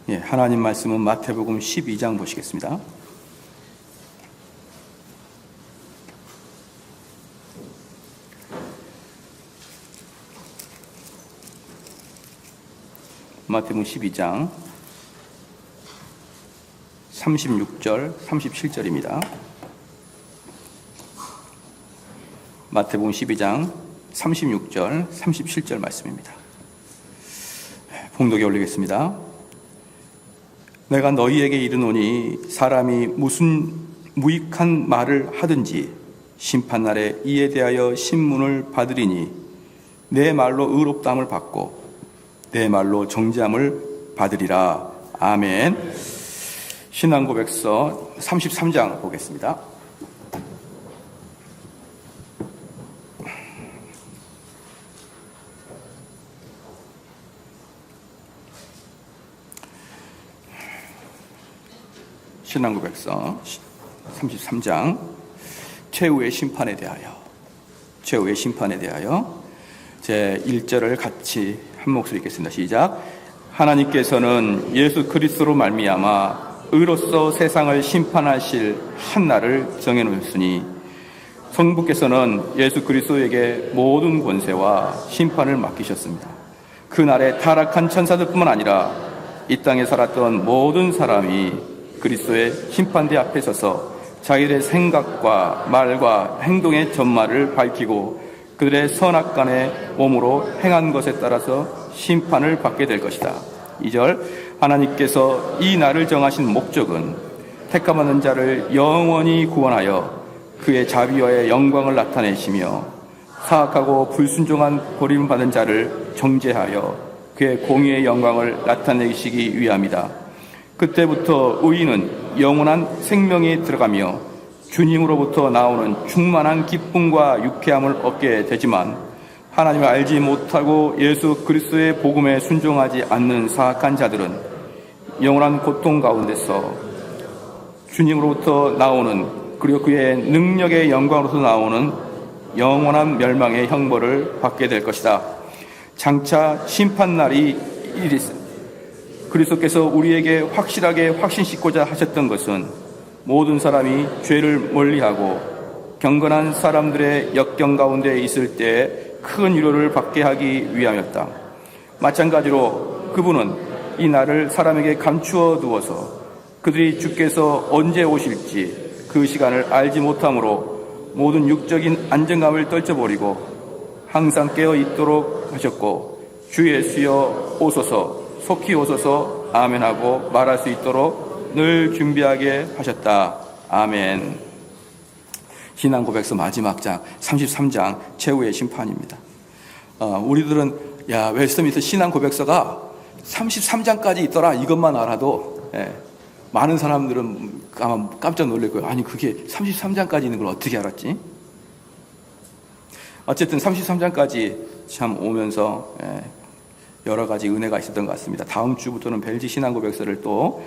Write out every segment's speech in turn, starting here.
하나님 말씀은 마태복음 12장 보시겠습니다. 마태복음 12장 36절, 37절입니다. 마태복음 12장 36절, 37절 말씀입니다. 봉독에 올리겠습니다. 내가 너희에게 이르노니 사람이 무슨 무익한 말을 하든지 심판날에 이에 대하여 신문을 받으리니 내 말로 의롭다함을 받고 내 말로 정죄함을 받으리라. 아멘. 신앙고백서 33장 보겠습니다. 신앙고백서 33장 최후의 심판에 대하여 제 1절을 같이 한 목소리 읽겠습니다. 시작. 하나님께서는 예수 그리스도로 말미암아 의로서 세상을 심판하실 한 날을 정해놓으시니 성부께서는 예수 그리스도에게 모든 권세와 심판을 맡기셨습니다. 그 날에 타락한 천사들뿐만 아니라 이 땅에 살았던 모든 사람이 그리스도의 심판대 앞에 서서 자기들의 생각과 말과 행동의 전말을 밝히고 그들의 선악간의 몸으로 행한 것에 따라서 심판을 받게 될 것이다. 2절. 하나님께서 이 날을 정하신 목적은 택함받는 자를 영원히 구원하여 그의 자비와의 영광을 나타내시며 사악하고 불순종한 버림받은 자를 정죄하여 그의 공의의 영광을 나타내시기 위함이다. 그때부터 의인은 영원한 생명에 들어가며 주님으로부터 나오는 충만한 기쁨과 유쾌함을 얻게 되지만 하나님을 알지 못하고 예수 그리스도의 복음에 순종하지 않는 사악한 자들은 영원한 고통 가운데서 주님으로부터 나오는 그리고 그의 능력의 영광으로서 나오는 영원한 멸망의 형벌을 받게 될 것이다. 장차 심판날이 이르리니 그리스도께서 우리에게 확실하게 확신짓고자 하셨던 것은 모든 사람이 죄를 멀리하고 경건한 사람들의 역경 가운데 있을 때 큰 위로를 받게 하기 위함이었다. 마찬가지로 그분은 이 날을 사람에게 감추어 두어서 그들이 주께서 언제 오실지 그 시간을 알지 못함으로 모든 육적인 안정감을 떨쳐버리고 항상 깨어 있도록 하셨고 주 예수여 오소서 속히 오소서 아멘하고 말할 수 있도록 늘 준비하게 하셨다. 아멘. 신앙고백서 마지막 장 33장 최후의 심판입니다. 우리들은 웨스트민스터 신앙고백서가 33장까지 있더라 이것만 알아도 많은 사람들은 아마 깜짝 놀랄 거예요. 아니 그게 33장까지 있는 걸 어떻게 알았지? 어쨌든 33장까지 참 오면서 여러 가지 은혜가 있었던 것 같습니다. 다음 주부터는 벨지 신앙고백서를 또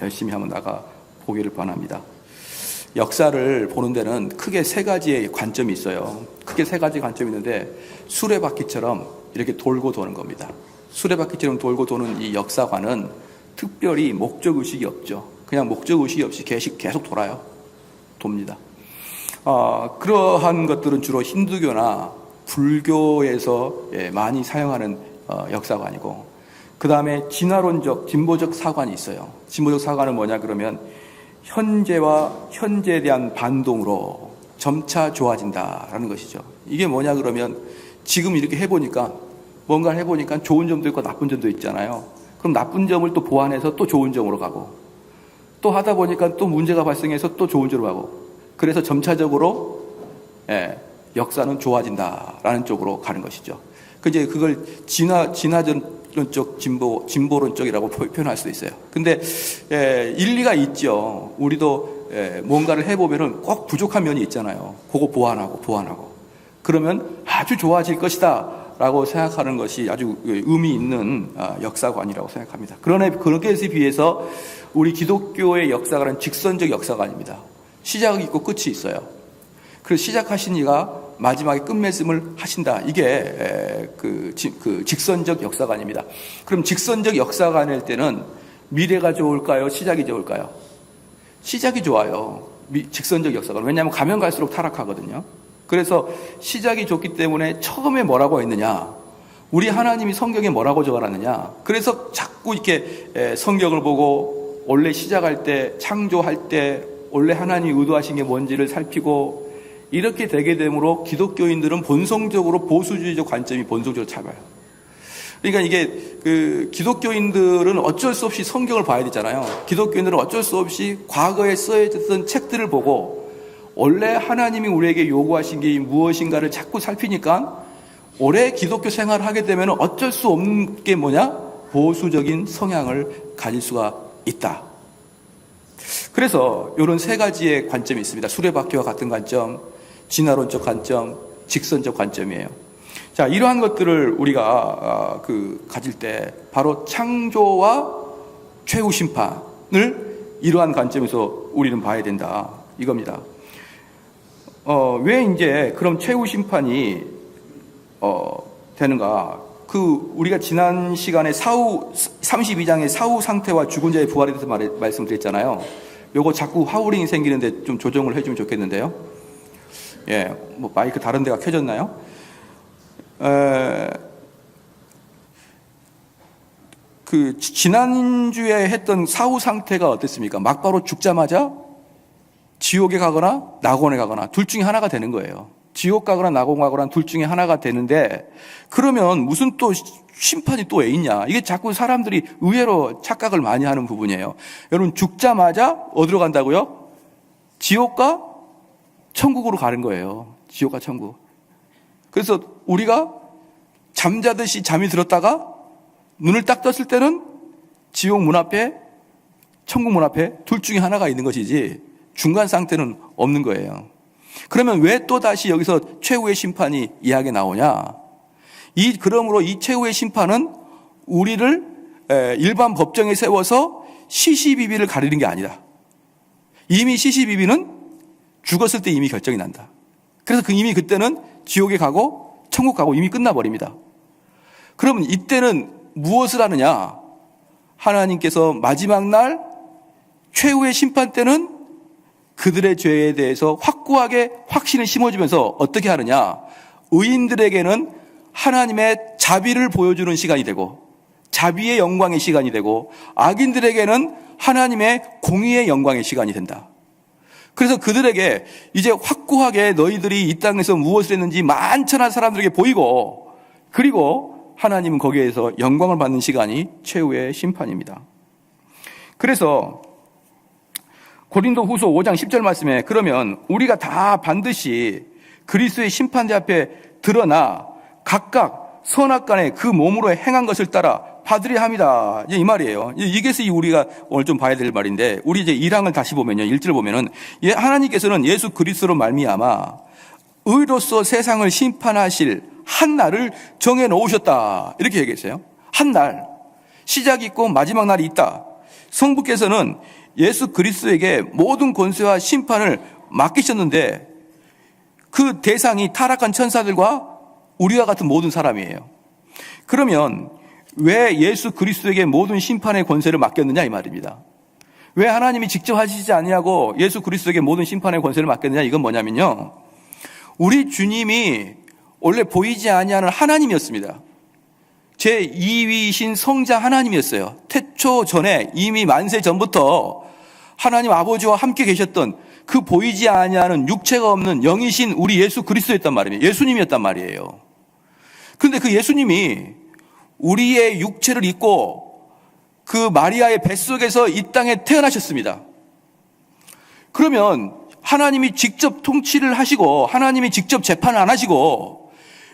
열심히 한번 나가 보기를 바랍니다. 역사를 보는 데는 크게 세 가지의 관점이 있어요. 크게 세 가지 관점이 있는데 수레바퀴처럼 이렇게 돌고 도는 겁니다. 수레바퀴처럼 돌고 도는 이 역사관은 특별히 목적의식이 없죠. 그냥 목적의식이 없이 계속 돌아요. 돕니다. 그러한 것들은 주로 힌두교나 불교에서 많이 사용하는 역사관이고 그 다음에 진화론적, 진보적 사관이 있어요. 진보적 사관은 뭐냐 그러면 현재와 현재에 대한 반동으로 점차 좋아진다라는 것이죠. 이게 뭐냐 그러면 지금 이렇게 해보니까 뭔가를 해보니까 좋은 점도 있고 나쁜 점도 있잖아요. 그럼 나쁜 점을 또 보완해서 또 좋은 점으로 가고 또 하다 보니까 또 문제가 발생해서 또 좋은 점으로 가고 그래서 점차적으로 역사는 좋아진다라는 쪽으로 가는 것이죠. 이제 그걸 진화론적 진보론적이라고 표현할 수 있어요. 근데 일리가 있죠. 우리도 뭔가를 해보면은 꼭 부족한 면이 있잖아요. 그거 보완하고 그러면 아주 좋아질 것이다라고 생각하는 것이 아주 의미 있는 역사관이라고 생각합니다. 그러나 그것에 비해서 우리 기독교의 역사관은 직선적 역사관입니다. 시작이 있고 끝이 있어요. 그래서 시작하신 이가 마지막에 끝맺음을 하신다. 이게 그 직선적 역사관입니다. 그럼 직선적 역사관일 때는 미래가 좋을까요? 시작이 좋을까요? 시작이 좋아요. 직선적 역사가. 왜냐하면 가면 갈수록 타락하거든요. 그래서 시작이 좋기 때문에 처음에 뭐라고 했느냐? 우리 하나님이 성경에 뭐라고 적어놨느냐? 그래서 자꾸 이렇게 성경을 보고 원래 시작할 때, 창조할 때 원래 하나님이 의도하신 게 뭔지를 살피고 이렇게 되게 되므로 기독교인들은 본성적으로 보수주의적 관점이 본성적으로 잡아요. 그러니까 이게 기독교인들은 어쩔 수 없이 성경을 봐야 되잖아요. 기독교인들은 어쩔 수 없이 과거에 써있던 책들을 보고 원래 하나님이 우리에게 요구하신 게 무엇인가를 자꾸 살피니까 오래 기독교 생활을 하게 되면 어쩔 수 없는 게 뭐냐? 보수적인 성향을 가질 수가 있다. 그래서 이런 세 가지의 관점이 있습니다. 수레바퀴와 같은 관점, 진화론적 관점, 직선적 관점이에요. 자, 이러한 것들을 우리가 가질 때 바로 창조와 최후 심판을 이러한 관점에서 우리는 봐야 된다. 이겁니다. 왜 이제 그럼 최후 심판이 되는가? 우리가 지난 시간에 32장의 사후 상태와 죽은 자의 부활에 대해서 말씀드렸잖아요. 요거 자꾸 하우링이 생기는데 좀 조정을 해주면 좋겠는데요. 예, 뭐 마이크 다른 데가 켜졌나요? 지난주에 했던 사후 상태가 어땠습니까? 막바로 죽자마자 지옥에 가거나 낙원에 가거나 둘 중에 하나가 되는 거예요. 지옥 가거나 낙원 가거나 둘 중에 하나가 되는데, 그러면 무슨 또 심판이 또 왜 있냐? 이게 자꾸 사람들이 의외로 착각을 많이 하는 부분이에요. 여러분, 죽자마자 어디로 간다고요? 지옥과 천국으로 가는 거예요. 지옥과 천국. 그래서 우리가 잠자듯이 잠이 들었다가 눈을 딱 떴을 때는 지옥 문 앞에, 천국 문 앞에 둘 중에 하나가 있는 것이지 중간 상태는 없는 거예요. 그러면 왜 또 다시 여기서 최후의 심판이 이야기에 나오냐? 그러므로 이 최후의 심판은 우리를 일반 법정에 세워서 시시비비를 가리는 게 아니다. 이미 시시비비는 죽었을 때 이미 결정이 난다. 그래서 이미 그때는 지옥에 가고 천국 가고 이미 끝나버립니다. 그러면 이때는 무엇을 하느냐? 하나님께서 마지막 날 최후의 심판 때는 그들의 죄에 대해서 확고하게 확신을 심어주면서 어떻게 하느냐? 의인들에게는 하나님의 자비를 보여주는 시간이 되고 자비의 영광의 시간이 되고, 악인들에게는 하나님의 공의의 영광의 시간이 된다. 그래서 그들에게 이제 확고하게 너희들이 이 땅에서 무엇을 했는지 만천한 사람들에게 보이고, 그리고 하나님은 거기에서 영광을 받는 시간이 최후의 심판입니다. 그래서 고린도후서 5장 10절 말씀에, 그러면 우리가 다 반드시 그리스도의 심판대 앞에 드러나 각각 선악간에 그 몸으로 행한 것을 따라 받으려 합니다. 이 말이에요. 이것이 우리가 오늘 좀 봐야 될 말인데, 우리 이제 1항을 다시 보면요, 1절 보면은, 하나님께서는 예수 그리스도로 말미암아 의로서 세상을 심판하실 한 날을 정해 놓으셨다. 이렇게 얘기했어요. 한 날, 시작이 있고 마지막 날이 있다. 성부께서는 예수 그리스도에게 모든 권세와 심판을 맡기셨는데, 그 대상이 타락한 천사들과 우리와 같은 모든 사람이에요. 그러면 왜 예수 그리스도에게 모든 심판의 권세를 맡겼느냐, 이 말입니다. 왜 하나님이 직접 하시지 아니하고 예수 그리스도에게 모든 심판의 권세를 맡겼느냐? 이건 뭐냐면요, 우리 주님이 원래 보이지 아니하는 하나님이었습니다. 제2위이신 성자 하나님이었어요. 태초 전에, 이미 만세 전부터 하나님 아버지와 함께 계셨던 그 보이지 아니하는 육체가 없는 영이신 우리 예수 그리스도였단 말이에요. 예수님이었단 말이에요. 그런데 그 예수님이 우리의 육체를 입고 그 마리아의 뱃속에서 이 땅에 태어나셨습니다. 그러면 하나님이 직접 통치를 하시고 하나님이 직접 재판을 안 하시고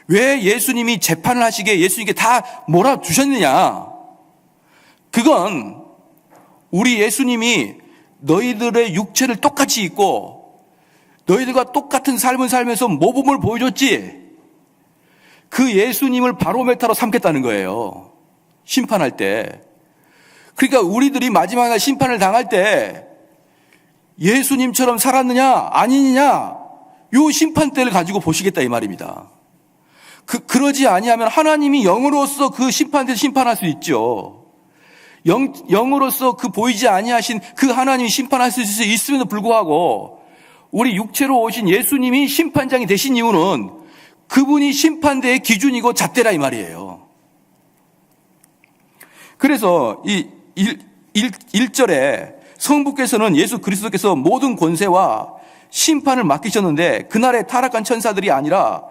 왜 예수님이 재판을 하시게 예수님께 다 몰아주셨느냐? 그건 우리 예수님이 너희들의 육체를 똑같이 입고 너희들과 똑같은 삶을 살면서 모범을 보여줬지, 그 예수님을 바로메타로 삼겠다는 거예요, 심판할 때. 그러니까 우리들이 마지막 날 심판을 당할 때 예수님처럼 살았느냐 아니느냐, 요 심판대를 가지고 보시겠다 이 말입니다. 그러지 아니하면 하나님이 영으로서 그 심판대를 심판할 수 있죠. 영으로서 그 보이지 아니하신 그 하나님이 심판하실 수 있음에도 불구하고 우리 육체로 오신 예수님이 심판장이 되신 이유는 그분이 심판대의 기준이고 잣대라 이 말이에요. 그래서 이 1절에 성부께서는 예수 그리스도께서 모든 권세와 심판을 맡기셨는데 그날에 타락한 천사들이 아니라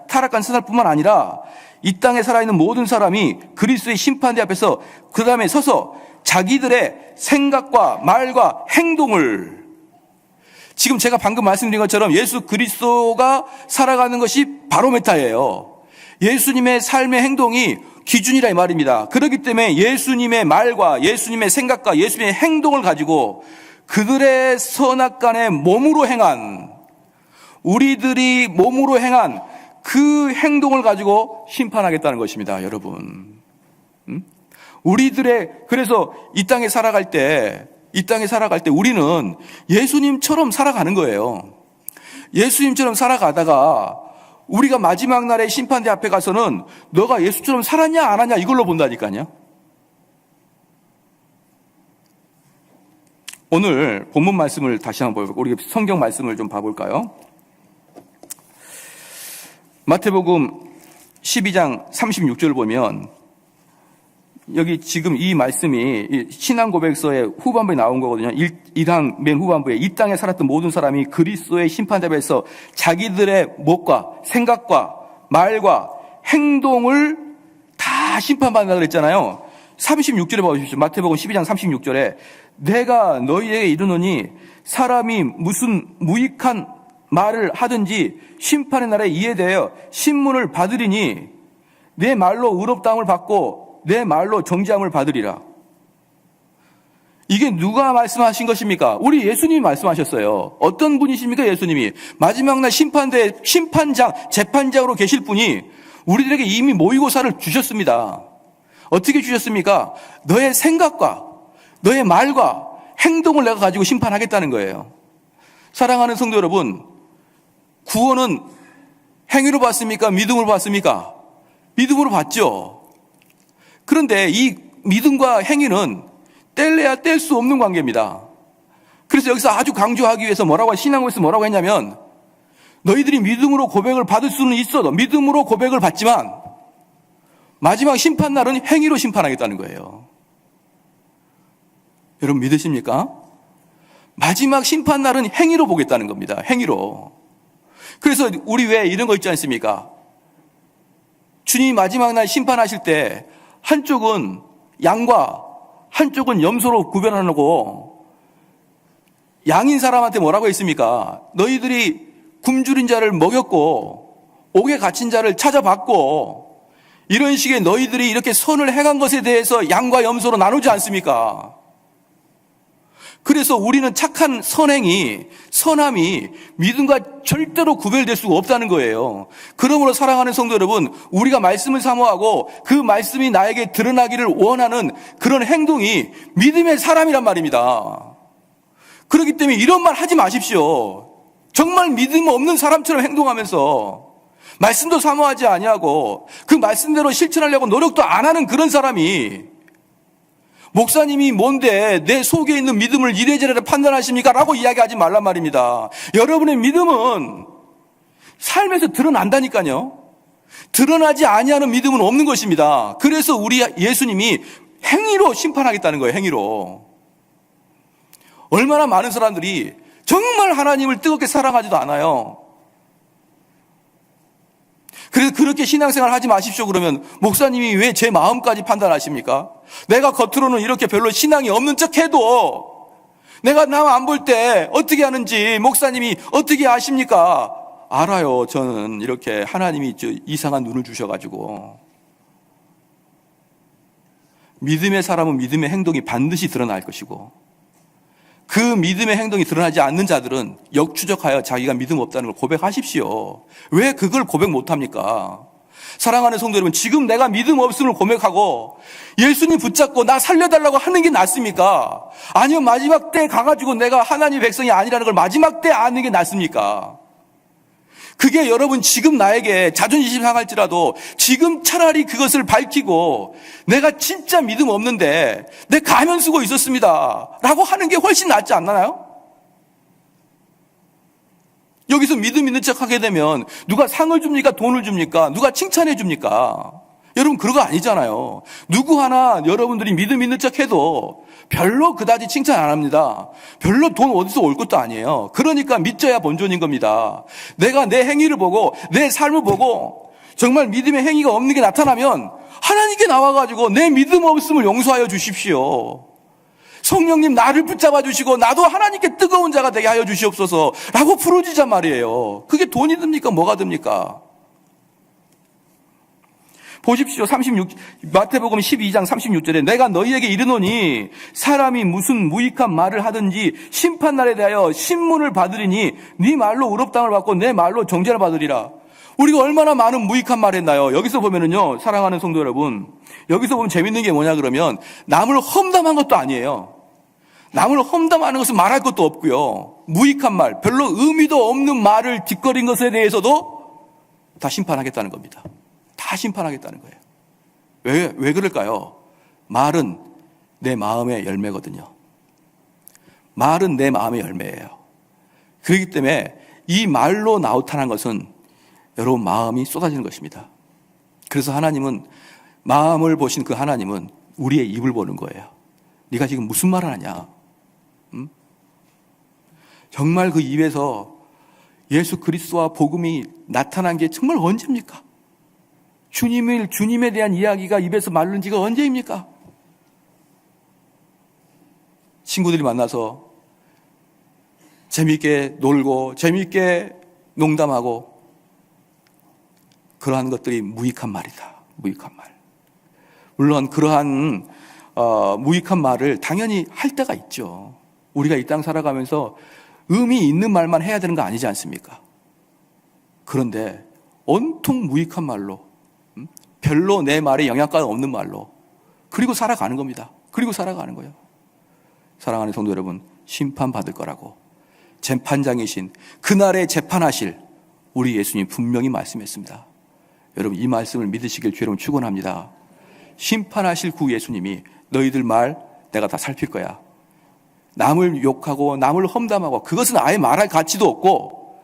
타락한 천사뿐만 아니라 이 땅에 살아있는 모든 사람이 그리스도의 심판대 앞에서 그 다음에 서서 자기들의 생각과 말과 행동을, 지금 제가 방금 말씀드린 것처럼 예수 그리스도가 살아가는 것이 바로메타예요. 예수님의 삶의 행동이 기준이라 이 말입니다. 그렇기 때문에 예수님의 말과 예수님의 생각과 예수님의 행동을 가지고 그들의 선악간에 우리들이 몸으로 행한 그 행동을 가지고 심판하겠다는 것입니다, 여러분. 그래서 이 땅에 살아갈 때 우리는 예수님처럼 살아가는 거예요. 예수님처럼 살아가다가 우리가 마지막 날에 심판대 앞에 가서는 너가 예수처럼 살았냐 안 하냐 이걸로 본다니까요. 오늘 본문 말씀을 다시 한번 볼까요? 우리 성경 말씀을 좀 봐볼까요? 마태복음 12장 36절 보면 여기 지금 이 말씀이 신앙 고백서의 후반부에 나온 거거든요. 1장 맨 후반부에 이 땅에 살았던 모든 사람이 그리스도의 심판대 앞에서 자기들의 목과 생각과 말과 행동을 다 심판받는다고 그랬잖아요. 36절에 봐주십시오. 마태복음 12장 36절에 내가 너희에게 이르노니 사람이 무슨 무익한 말을 하든지 심판의 날에 이에 대하여 신문을 받으리니 내 말로 의롭다함을 받고 내 말로 정죄함을 받으리라. 이게 누가 말씀하신 것입니까? 우리 예수님이 말씀하셨어요. 어떤 분이십니까? 예수님이 마지막 날 재판장으로 계실 분이 우리들에게 이미 모의고사를 주셨습니다. 어떻게 주셨습니까? 너의 생각과 너의 말과 행동을 내가 가지고 심판하겠다는 거예요. 사랑하는 성도 여러분, 구원은 행위로 받습니까? 믿음으로 받습니까? 믿음으로 받죠. 그런데 이 믿음과 행위는 뗄래야 뗄 수 없는 관계입니다. 그래서 여기서 아주 강조하기 위해서 신앙에서 뭐라고 했냐면 너희들이 믿음으로 고백을 받을 수는 있어도 믿음으로 고백을 받지만 마지막 심판날은 행위로 심판하겠다는 거예요. 여러분 믿으십니까? 마지막 심판날은 행위로 보겠다는 겁니다. 행위로. 그래서 우리 왜 이런 거 있지 않습니까? 주님이 마지막 날 심판하실 때 한쪽은 양과 한쪽은 염소로 구별하고 양인 사람한테 뭐라고 했습니까? 너희들이 굶주린 자를 먹였고 옥에 갇힌 자를 찾아봤고 이런 식의 너희들이 이렇게 선을 행한 것에 대해서 양과 염소로 나누지 않습니까? 그래서 우리는 착한 선함이 믿음과 절대로 구별될 수가 없다는 거예요. 그러므로 사랑하는 성도 여러분, 우리가 말씀을 사모하고 그 말씀이 나에게 드러나기를 원하는 그런 행동이 믿음의 사람이란 말입니다. 그렇기 때문에 이런 말 하지 마십시오. 정말 믿음 없는 사람처럼 행동하면서 말씀도 사모하지 아니하고 그 말씀대로 실천하려고 노력도 안 하는 그런 사람이 목사님이 뭔데 내 속에 있는 믿음을 이래저래 판단하십니까? 라고 이야기하지 말란 말입니다. 여러분의 믿음은 삶에서 드러난다니까요. 드러나지 아니하는 믿음은 없는 것입니다. 그래서 우리 예수님이 행위로 심판하겠다는 거예요. 행위로. 얼마나 많은 사람들이 정말 하나님을 뜨겁게 사랑하지도 않아요. 그래서 그렇게 신앙생활 하지 마십시오. 그러면 목사님이 왜 제 마음까지 판단하십니까? 내가 겉으로는 이렇게 별로 신앙이 없는 척 해도 내가 남 안 볼 때 어떻게 하는지 목사님이 어떻게 아십니까? 알아요. 저는 이렇게 하나님이 이상한 눈을 주셔가지고. 믿음의 사람은 믿음의 행동이 반드시 드러날 것이고 그 믿음의 행동이 드러나지 않는 자들은 역추적하여 자기가 믿음 없다는 걸 고백하십시오. 왜 그걸 고백 못합니까? 사랑하는 성도 여러분, 지금 내가 믿음 없음을 고백하고 예수님 붙잡고 나 살려달라고 하는 게 낫습니까? 아니면 마지막 때 가가지고 내가 하나님의 백성이 아니라는 걸 마지막 때 아는 게 낫습니까? 그게 여러분 지금 나에게 자존심 상할지라도 지금 차라리 그것을 밝히고 내가 진짜 믿음 없는데 내 가면 쓰고 있었습니다 라고 하는 게 훨씬 낫지 않나요? 여기서 믿음 있는 척 하게 되면 누가 상을 줍니까? 돈을 줍니까? 누가 칭찬해 줍니까? 여러분 그런 거 아니잖아요. 누구 하나 여러분들이 믿음 있는 척 해도 별로 그다지 칭찬 안 합니다. 별로 돈 어디서 올 것도 아니에요. 그러니까 믿져야 본전인 겁니다. 내가 내 행위를 보고 내 삶을 보고 정말 믿음의 행위가 없는 게 나타나면 하나님께 나와가지고 내 믿음 없음을 용서하여 주십시오. 성령님 나를 붙잡아 주시고 나도 하나님께 뜨거운 자가 되게 하여 주시옵소서 라고 부르짖자 말이에요. 그게 돈이 듭니까? 뭐가 듭니까? 보십시오. 마태복음 12장 36절에 내가 너희에게 이르노니 사람이 무슨 무익한 말을 하든지 심판날에 대하여 신문을 받으리니 네 말로 의롭다함을 받고 내 말로 정죄를 받으리라. 우리가 얼마나 많은 무익한 말을 했나요? 여기서 보면은요, 사랑하는 성도 여러분, 여기서 보면 재밌는 게 뭐냐 그러면 남을 험담한 것도 아니에요. 남을 험담하는 것은 말할 것도 없고요. 무익한 말, 별로 의미도 없는 말을 뒷거린 것에 대해서도 다 심판하겠다는 겁니다. 다 심판하겠다는 거예요. 왜 그럴까요? 말은 내 마음의 열매거든요. 말은 내 마음의 열매예요. 그렇기 때문에 이 말로 나타난 것은 여러분 마음이 쏟아지는 것입니다. 그래서 하나님은 마음을 보신 그 하나님은 우리의 입을 보는 거예요. 네가 지금 무슨 말을 하냐? 응? 정말 그 입에서 예수 그리스도와 복음이 나타난 게 정말 언제입니까? 주님에 대한 이야기가 입에서 마른 지가 언제입니까? 친구들이 만나서 재미있게 놀고 재미있게 농담하고 그러한 것들이 무익한 말이다. 무익한 말. 물론 그러한 무익한 말을 당연히 할 때가 있죠. 우리가 이 땅 살아가면서 의미 있는 말만 해야 되는 거 아니지 않습니까? 그런데 온통 무익한 말로 별로 내 말에 영향가 없는 말로 그리고 살아가는 겁니다. 그리고 살아가는 거예요. 사랑하는 성도 여러분, 심판받을 거라고 재판장이신 그날에 재판하실 우리 예수님 분명히 말씀했습니다. 여러분 이 말씀을 믿으시길 주여러분 축원합니다. 심판하실 구 예수님이 너희들 말 내가 다 살필 거야. 남을 욕하고 남을 험담하고 그것은 아예 말할 가치도 없고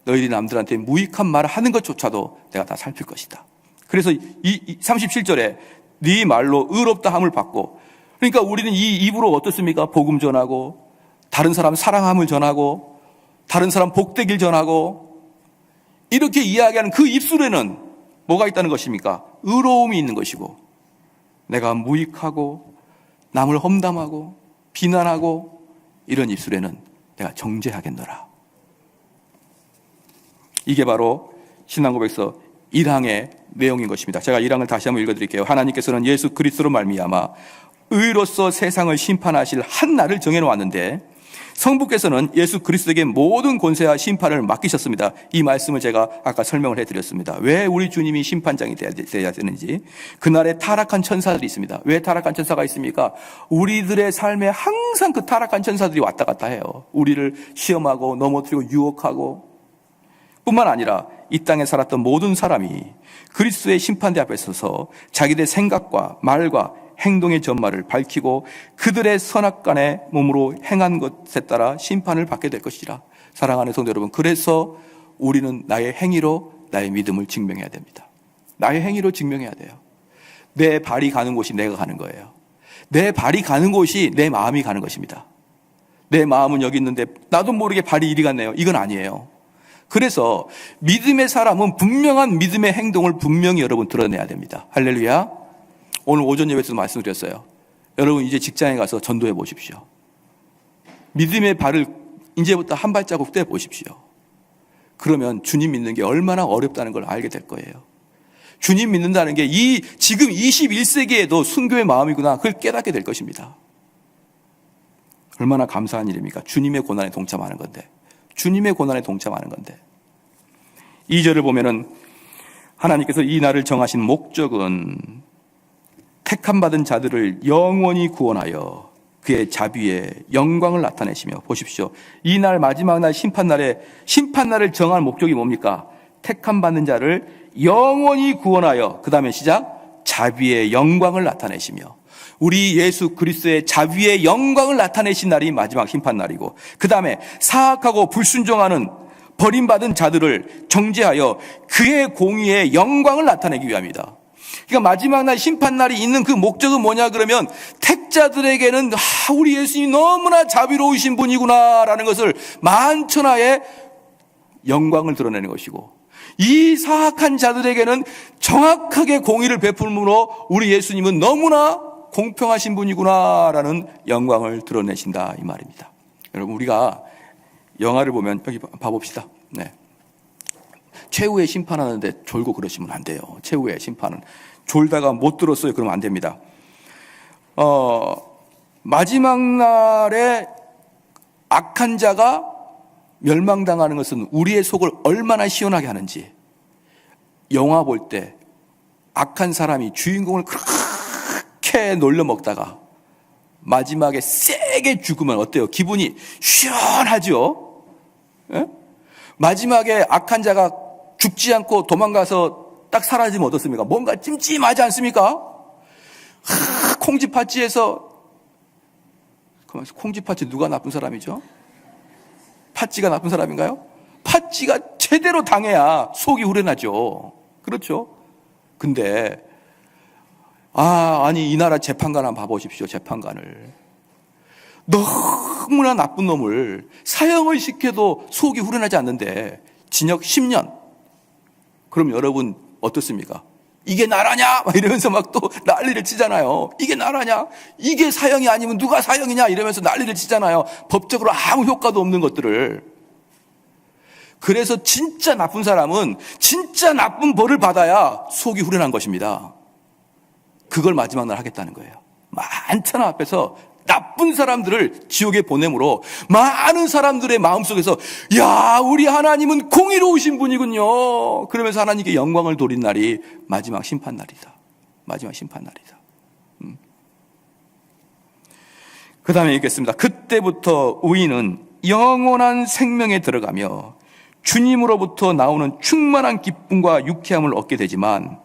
너희들이 남들한테 무익한 말을 하는 것조차도 내가 다 살필 것이다. 그래서 이 37절에 네 말로 의롭다함을 받고, 그러니까 우리는 이 입으로 어떻습니까? 복음 전하고 다른 사람 사랑함을 전하고 다른 사람 복되길 전하고 이렇게 이야기하는 그 입술에는 뭐가 있다는 것입니까? 의로움이 있는 것이고 내가 무익하고 남을 험담하고 비난하고 이런 입술에는 내가 정죄하겠노라. 이게 바로 신앙고백서 1항의 내용인 것입니다. 제가 1항을 다시 한번 읽어드릴게요. 하나님께서는 예수 그리스도로 말미암아 의로서 세상을 심판하실 한 날을 정해놓았는데 성부께서는 예수 그리스도에게 모든 권세와 심판을 맡기셨습니다. 이 말씀을 제가 아까 설명을 해드렸습니다. 왜 우리 주님이 심판장이 되어야 되는지. 그날에 타락한 천사들이 있습니다. 왜 타락한 천사가 있습니까? 우리들의 삶에 항상 그 타락한 천사들이 왔다 갔다 해요. 우리를 시험하고 넘어뜨리고 유혹하고 뿐만 아니라 이 땅에 살았던 모든 사람이 그리스도의 심판대 앞에 서서 자기들의 생각과 말과 행동의 전말을 밝히고 그들의 선악간의 몸으로 행한 것에 따라 심판을 받게 될 것이라. 사랑하는 성도 여러분, 그래서 우리는 나의 행위로 나의 믿음을 증명해야 됩니다. 나의 행위로 증명해야 돼요. 내 발이 가는 곳이 내가 가는 거예요. 내 발이 가는 곳이 내 마음이 가는 것입니다. 내 마음은 여기 있는데 나도 모르게 발이 이리 갔네요. 이건 아니에요. 그래서 믿음의 사람은 분명한 믿음의 행동을 분명히 여러분 드러내야 됩니다. 할렐루야. 오늘 오전 예배에서도 말씀드렸어요. 여러분 이제 직장에 가서 전도해 보십시오. 믿음의 발을 이제부터 한 발자국 떼어 보십시오. 그러면 주님 믿는 게 얼마나 어렵다는 걸 알게 될 거예요. 주님 믿는다는 게 지금 21세기에도 순교의 마음이구나, 그걸 깨닫게 될 것입니다. 얼마나 감사한 일입니까? 주님의 고난에 동참하는 건데. 주님의 고난에 동참하는 건데. 2절을 보면은 하나님께서 이 날을 정하신 목적은 택함받은 자들을 영원히 구원하여 그의 자비의 영광을 나타내시며, 보십시오. 이 날 마지막 날 심판날을 정할 목적이 뭡니까? 택함 받는 자를 영원히 구원하여, 그 다음에 시작, 자비의 영광을 나타내시며, 우리 예수 그리스도의 자비의 영광을 나타내신 날이 마지막 심판날이고, 그 다음에 사악하고 불순종하는 버림받은 자들을 정죄하여 그의 공의의 영광을 나타내기 위함이다. 그러니까 마지막 날 심판날이 있는 그 목적은 뭐냐 그러면, 택자들에게는 우리 예수님이 너무나 자비로우신 분이구나라는 것을 만천하에 영광을 드러내는 것이고, 이 사악한 자들에게는 정확하게 공의를 베풀므로 우리 예수님은 너무나 공평하신 분이구나라는 영광을 드러내신다, 이 말입니다. 여러분, 우리가 영화를 보면, 여기 봐봅시다. 네. 최후의 심판하는데 졸고 그러시면 안 돼요. 최후의 심판은 졸다가 못 들었어요 그러면 안 됩니다. 마지막 날에 악한 자가 멸망당하는 것은 우리의 속을 얼마나 시원하게 하는지, 영화 볼 때 악한 사람이 주인공을 그렇게 놀려먹다가 마지막에 세게 죽으면 어때요? 기분이 시원하죠? 예? 마지막에 악한 자가 죽지 않고 도망가서 딱 사라지면 어떻습니까? 뭔가 찜찜하지 않습니까? 콩쥐팥쥐에서, 콩쥐팥쥐 누가 나쁜 사람이죠? 팥쥐가 나쁜 사람인가요? 팥쥐가 제대로 당해야 속이 후련하죠. 그렇죠? 근데 아니 이 나라 재판관 한번 봐보십시오. 재판관을 너무나 나쁜 놈을 사형을 시켜도 속이 후련하지 않는데 징역 10년. 그럼 여러분 어떻습니까? 이게 나라냐? 막 이러면서 막 또 난리를 치잖아요. 이게 나라냐? 이게 사형이 아니면 누가 사형이냐? 이러면서 난리를 치잖아요. 법적으로 아무 효과도 없는 것들을. 그래서 진짜 나쁜 사람은 진짜 나쁜 벌을 받아야 속이 후련한 것입니다. 그걸 마지막 날 하겠다는 거예요. 만천하 앞에서 나쁜 사람들을 지옥에 보내므로 많은 사람들의 마음속에서 야, 우리 하나님은 공의로우신 분이군요. 그러면서 하나님께 영광을 돌린 날이 마지막 심판날이다. 마지막 심판날이다. 그 다음에 읽겠습니다. 그때부터 의인은 영원한 생명에 들어가며 주님으로부터 나오는 충만한 기쁨과 유쾌함을 얻게 되지만,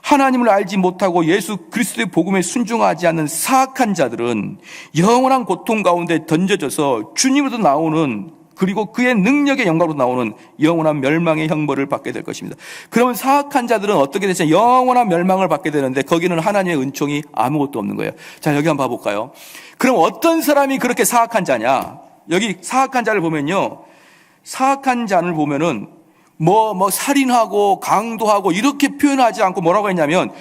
하나님을 알지 못하고 예수 그리스도의 복음에 순종하지 않는 사악한 자들은 영원한 고통 가운데 던져져서 주님으로부터 나오는, 그리고 그의 능력의 영광으로 나오는 영원한 멸망의 형벌을 받게 될 것입니다. 그러면 사악한 자들은 어떻게 되죠? 영원한 멸망을 받게 되는데 거기는 하나님의 은총이 아무것도 없는 거예요. 자, 여기 한번 봐볼까요? 그럼 어떤 사람이 그렇게 사악한 자냐? 여기 사악한 자를 보면요, 사악한 자를 보면은 살인하고 강도하고 이렇게 표현하지 않고 뭐라고 했냐면,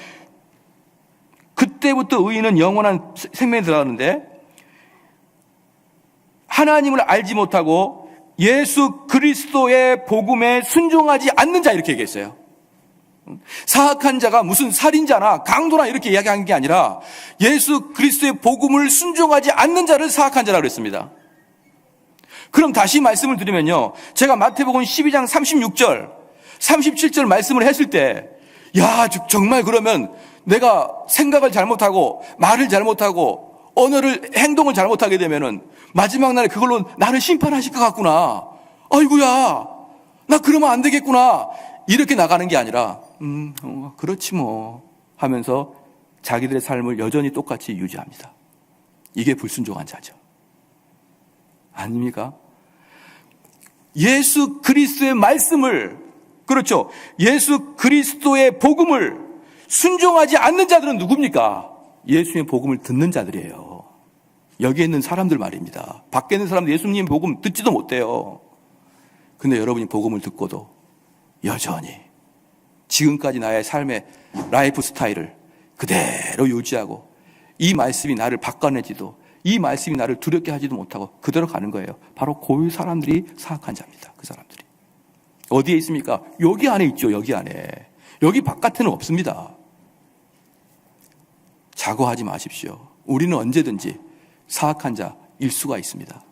그때부터 의인은 영원한 생명에 들어가는데 하나님을 알지 못하고 예수 그리스도의 복음에 순종하지 않는 자, 이렇게 얘기했어요. 사악한 자가 무슨 살인자나 강도나 이렇게 이야기한 게 아니라 예수 그리스도의 복음을 순종하지 않는 자를 사악한 자라고 그랬습니다. 그럼 다시 말씀을 드리면요, 제가 마태복음 12장 36절, 37절 말씀을 했을 때, 야, 정말 그러면 내가 생각을 잘못하고 말을 잘못하고 행동을 잘못하게 되면은 마지막 날에 그걸로 나를 심판하실 것 같구나. 아이고야, 나 그러면 안 되겠구나. 이렇게 나가는 게 아니라 그렇지 뭐 하면서 자기들의 삶을 여전히 똑같이 유지합니다. 이게 불순종한 자죠. 아닙니까? 예수 그리스도의 말씀을, 그렇죠, 예수 그리스도의 복음을 순종하지 않는 자들은 누굽니까? 예수님의 복음을 듣는 자들이에요. 여기에 있는 사람들 말입니다. 밖에 있는 사람들 예수님의 복음 듣지도 못해요. 근데 여러분이 복음을 듣고도 여전히 지금까지 나의 삶의 라이프 스타일을 그대로 유지하고, 이 말씀이 나를 바꿔내지도, 이 말씀이 나를 두렵게 하지도 못하고 그대로 가는 거예요. 바로 그 사람들이 사악한 자입니다. 그 사람들이 어디에 있습니까? 여기 안에 있죠. 여기 안에. 여기 바깥에는 없습니다. 자고하지 마십시오. 우리는 언제든지 사악한 자일 수가 있습니다.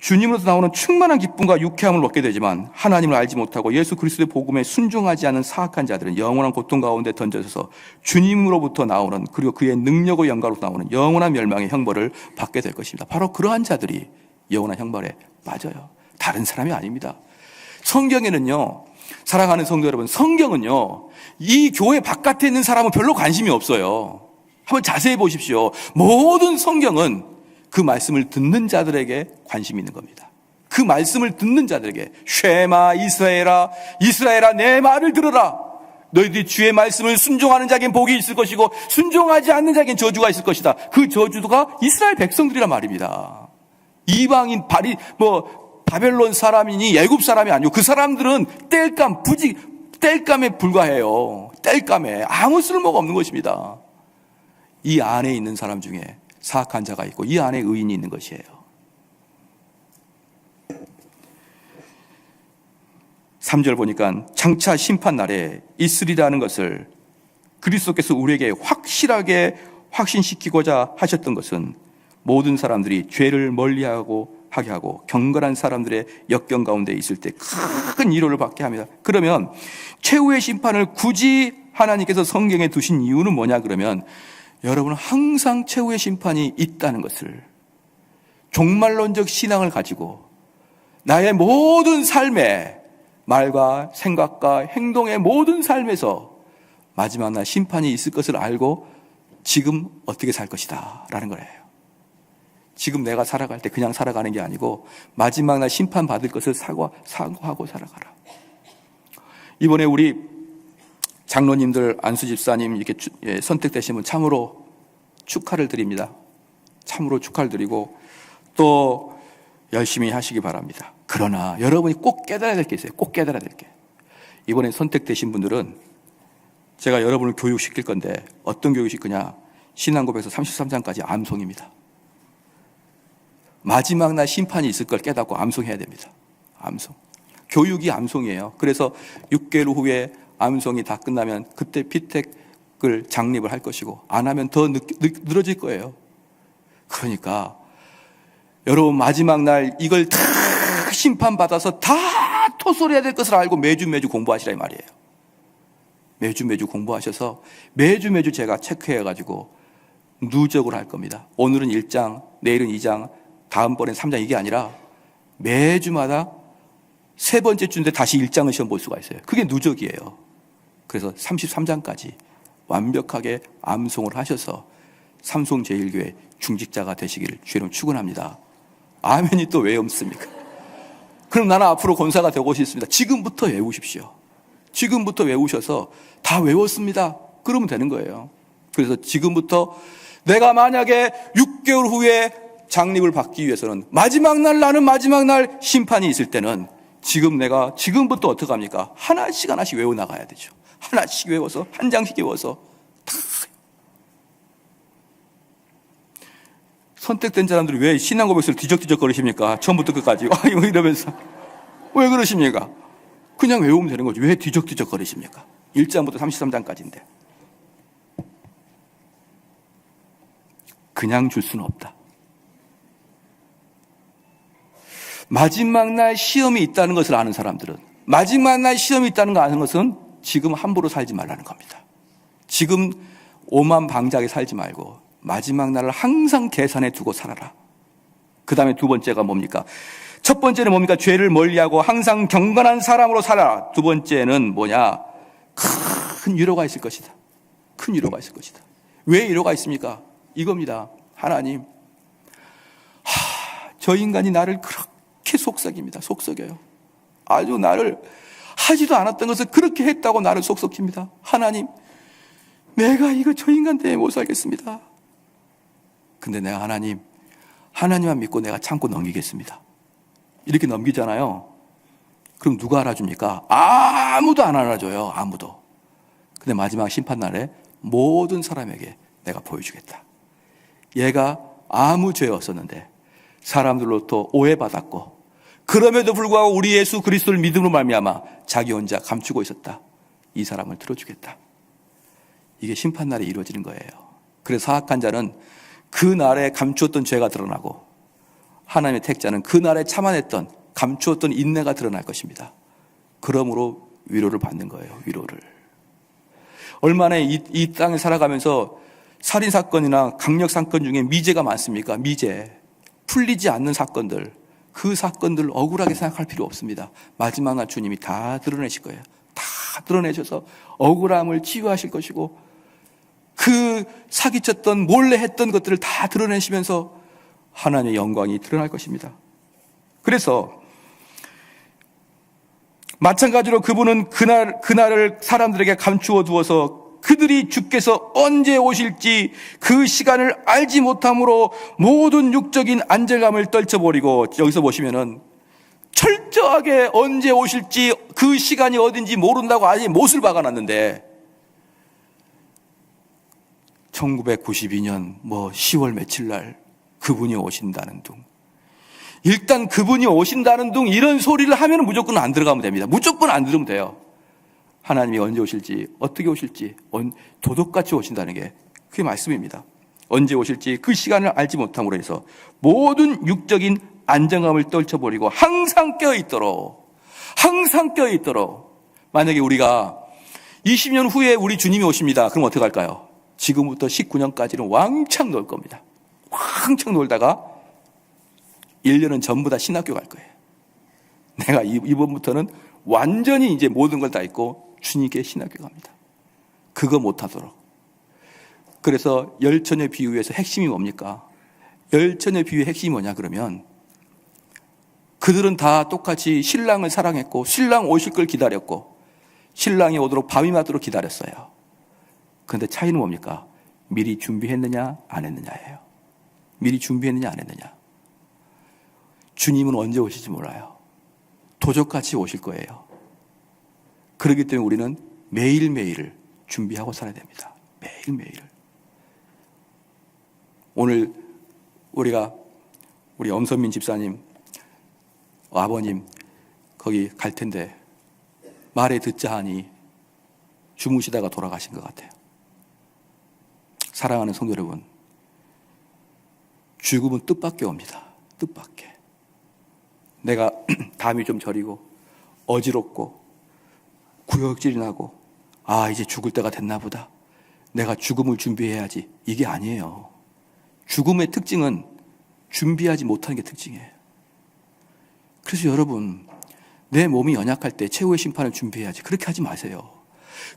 주님으로서 나오는 충만한 기쁨과 유쾌함을 얻게 되지만 하나님을 알지 못하고 예수 그리스도의 복음에 순종하지 않은 사악한 자들은 영원한 고통 가운데 던져져서 주님으로부터 나오는, 그리고 그의 능력과 영광으로 나오는 영원한 멸망의 형벌을 받게 될 것입니다. 바로 그러한 자들이 영원한 형벌에 빠져요. 다른 사람이 아닙니다. 성경에는요, 사랑하는 성도 여러분, 성경은요, 이 교회 바깥에 있는 사람은 별로 관심이 없어요. 한번 자세히 보십시오. 모든 성경은 그 말씀을 듣는 자들에게 관심이 있는 겁니다. 그 말씀을 듣는 자들에게 쉐마 이스라엘아, 이스라엘아 내 말을 들으라. 너희들이 주의 말씀을 순종하는 자에겐 복이 있을 것이고 순종하지 않는 자에겐 저주가 있을 것이다. 그 저주가 이스라엘 백성들이란 말입니다. 이방인 바벨론 사람이니 애굽 사람이 아니고 그 사람들은 땔감에 불과해요. 땔감에 아무 쓸모가 없는 것입니다. 이 안에 있는 사람 중에 사악한 자가 있고 이 안에 의인이 있는 것이에요. 3절 보니까 장차 심판날에 있으리라는 것을 그리스도께서 우리에게 확실하게 확신시키고자 하셨던 것은 모든 사람들이 죄를 멀리하게 하고 경건한 사람들의 역경 가운데 있을 때 큰 위로를 받게 합니다. 그러면 최후의 심판을 굳이 하나님께서 성경에 두신 이유는 뭐냐 그러면, 여러분은 항상 최후의 심판이 있다는 것을, 종말론적 신앙을 가지고 나의 모든 삶에, 말과 생각과 행동의 모든 삶에서 마지막 날 심판이 있을 것을 알고 지금 어떻게 살 것이다 라는 거예요. 지금 내가 살아갈 때 그냥 살아가는 게 아니고 마지막 날 심판받을 것을 사고하고 살아가라. 이번에 우리 장로님들, 안수 집사님 이렇게 선택되신 분 참으로 축하를 드립니다. 참으로 축하를 드리고 또 열심히 하시기 바랍니다. 그러나 여러분이 꼭 깨달아야 될 게 있어요. 꼭 깨달아야 될 게. 이번에 선택되신 분들은 제가 여러분을 교육시킬 건데 어떤 교육일 거냐? 신앙고백서 33장까지 암송입니다. 마지막 날 심판이 있을 걸 깨닫고 암송해야 됩니다. 암송. 교육이 암송이에요. 그래서 6개월 후에 암송이 다 끝나면 그때 피택을 장립을 할 것이고 안 하면 더 늘어질 거예요. 그러니까 여러분 마지막 날 이걸 다 심판받아서 다 토설해야 될 것을 알고 매주 공부하시라 이 말이에요. 매주 공부하셔서 매주 제가 체크해가지고 누적을 할 겁니다. 오늘은 1장, 내일은 2장, 다음번엔 3장 이게 아니라 매주마다 세 번째 주인데 다시 1장을 시험 볼 수가 있어요. 그게 누적이에요. 그래서 33장까지 완벽하게 암송을 하셔서 삼송제일교회 중직자가 되시기를 주님 축원합니다. 아멘이 또 왜 없습니까? 그럼 나는 앞으로 권사가 되고 싶습니다. 지금부터 외우십시오. 지금부터 외우셔서 다 외웠습니다. 그러면 되는 거예요. 그래서 지금부터 내가 만약에 6개월 후에 장립을 받기 위해서는 나는 마지막 날 심판이 있을 때는 지금부터 어떻게 합니까? 하나씩 외워나가야 되죠. 하나씩 외워서, 한 장씩 외워서 다. 선택된 사람들이 왜 신앙고백서를 뒤적뒤적 거리십니까? 처음부터 끝까지. 이러면서. 왜 그러십니까? 그냥 외우면 되는 거죠. 왜 뒤적뒤적 거리십니까? 1장부터 33장까지인데. 그냥 줄 수는 없다. 마지막 날 시험이 있다는 것을 아는 사람들은, 마지막 날 시험이 있다는 걸 아는 것은 지금 함부로 살지 말라는 겁니다. 지금 오만방자하게 살지 말고 마지막 날을 항상 계산해 두고 살아라. 그 다음에 두 번째가 뭡니까? 첫 번째는 뭡니까? 죄를 멀리하고 항상 경건한 사람으로 살아라. 두 번째는 뭐냐? 큰 위로가 있을 것이다. 큰 위로가 있을 것이다. 왜 위로가 있습니까? 이겁니다. 하나님, 저 인간이 나를 그렇게 속삭입니다. 속삭여요. 아주 나를 하지도 않았던 것을 그렇게 했다고 나를 속삭입니다. 하나님, 내가 저 인간 때문에 못 살겠습니다. 근데 내가 하나님만 믿고 내가 참고 넘기겠습니다. 이렇게 넘기잖아요. 그럼 누가 알아줍니까? 아무도 안 알아줘요. 아무도. 근데 마지막 심판날에 모든 사람에게 내가 보여주겠다. 얘가 아무 죄 없었는데 사람들로부터 오해받았고 그럼에도 불구하고 우리 예수 그리스도를 믿음으로 말미암아 자기 혼자 감추고 있었다. 이 사람을 들어주겠다. 이게 심판날에 이루어지는 거예요. 그래서 사악한 자는 그 날에 감추었던 죄가 드러나고 하나님의 택자는 그날에 참아냈던, 감추었던 인내가 드러날 것입니다. 그러므로 위로를 받는 거예요. 위로를. 얼마나 이 땅에 살아가면서 살인사건이나 강력사건 중에 미제가 많습니까? 미제. 풀리지 않는 사건들. 그 사건들을 억울하게 생각할 필요 없습니다. 마지막 날 주님이 다 드러내실 거예요. 다 드러내셔서 억울함을 치유하실 것이고, 그 사기쳤던, 몰래 했던 것들을 다 드러내시면서 하나님의 영광이 드러날 것입니다. 그래서 마찬가지로 그분은 그날을 사람들에게 감추어 두어서 그들이 주께서 언제 오실지 그 시간을 알지 못함으로 모든 육적인 안절감을 떨쳐버리고, 여기서 보시면은 철저하게 언제 오실지 그 시간이 어딘지 모른다고 아직 못을 박아놨는데, 1992년 10월 며칠 날 그분이 오신다는 둥, 일단 그분이 오신다는 둥 이런 소리를 하면 무조건 안 들어가면 됩니다. 무조건 안 들으면 돼요. 하나님이 언제 오실지, 어떻게 오실지, 도둑같이 오신다는 게 그게 말씀입니다. 언제 오실지 그 시간을 알지 못함으로 해서 모든 육적인 안정감을 떨쳐버리고 항상 껴있도록, 항상 껴있도록. 만약에 우리가 20년 후에 우리 주님이 오십니다. 그럼 어떻게 할까요? 지금부터 19년까지는 왕창 놀 겁니다. 왕창 놀다가 1년은 전부 다 신학교 갈 거예요. 내가 이번부터는 완전히 이제 모든 걸 다 잊고 주님께 신학교 갑니다. 그거 못하도록. 그래서 열처녀 비유에서 핵심이 뭡니까? 열처녀 비유의 핵심이 뭐냐 그러면, 그들은 다 똑같이 신랑을 사랑했고 신랑 오실 걸 기다렸고 신랑이 오도록 밤이 맞도록 기다렸어요. 그런데 차이는 뭡니까? 미리 준비했느냐 안 했느냐예요. 미리 준비했느냐 안 했느냐. 주님은 언제 오실지 몰라요. 도적같이 오실 거예요. 그렇기 때문에 우리는 매일매일을 준비하고 살아야 됩니다. 매일매일을. 오늘 우리 엄선민 집사님, 아버님 거기 갈 텐데 말에 듣자 하니 주무시다가 돌아가신 것 같아요. 사랑하는 성도 여러분, 죽음은 뜻밖에 옵니다. 뜻밖에. 내가 담이 좀 저리고 어지럽고 구역질이 나고, 이제 죽을 때가 됐나 보다, 내가 죽음을 준비해야지, 이게 아니에요. 죽음의 특징은 준비하지 못하는 게 특징이에요. 그래서 여러분, 내 몸이 연약할 때 최후의 심판을 준비해야지. 그렇게 하지 마세요.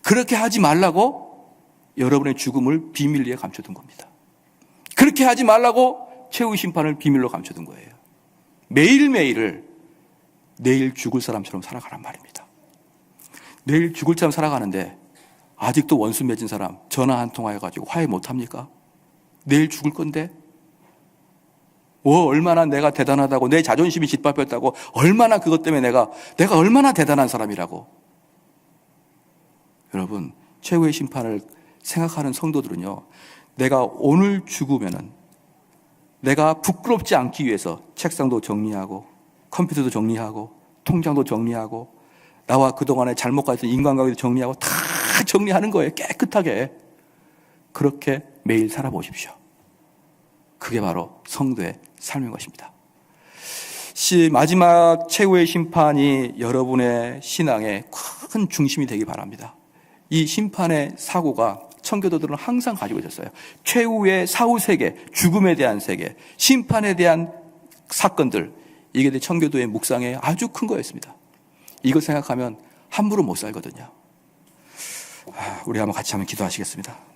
그렇게 하지 말라고 여러분의 죽음을 비밀리에 감춰둔 겁니다. 그렇게 하지 말라고 최후의 심판을 비밀로 감춰둔 거예요. 매일매일을 내일 죽을 사람처럼 살아가란 말입니다. 내일 죽을 사람 살아가는데 아직도 원수 맺은 사람 전화 한 통화해가지고 화해 못합니까? 내일 죽을 건데 얼마나 내가 대단하다고, 내 자존심이 짓밟혔다고, 얼마나 그것 때문에 내가 얼마나 대단한 사람이라고. 여러분, 최후의 심판을 생각하는 성도들은요, 내가 오늘 죽으면은 내가 부끄럽지 않기 위해서 책상도 정리하고 컴퓨터도 정리하고 통장도 정리하고 나와 그동안에 잘못 가졌던 인간관계도 정리하고 다 정리하는 거예요. 깨끗하게. 그렇게 매일 살아보십시오. 그게 바로 성도의 삶인 것입니다. 마지막 최후의 심판이 여러분의 신앙의 큰 중심이 되기 바랍니다. 이 심판의 사고가 청교도들은 항상 가지고 있었어요. 최후의 사후세계, 죽음에 대한 세계, 심판에 대한 사건들, 이게 청교도의 묵상에 아주 큰 거였습니다. 이걸 생각하면 함부로 못 살거든요. 우리 한번 같이 한번 기도하시겠습니다.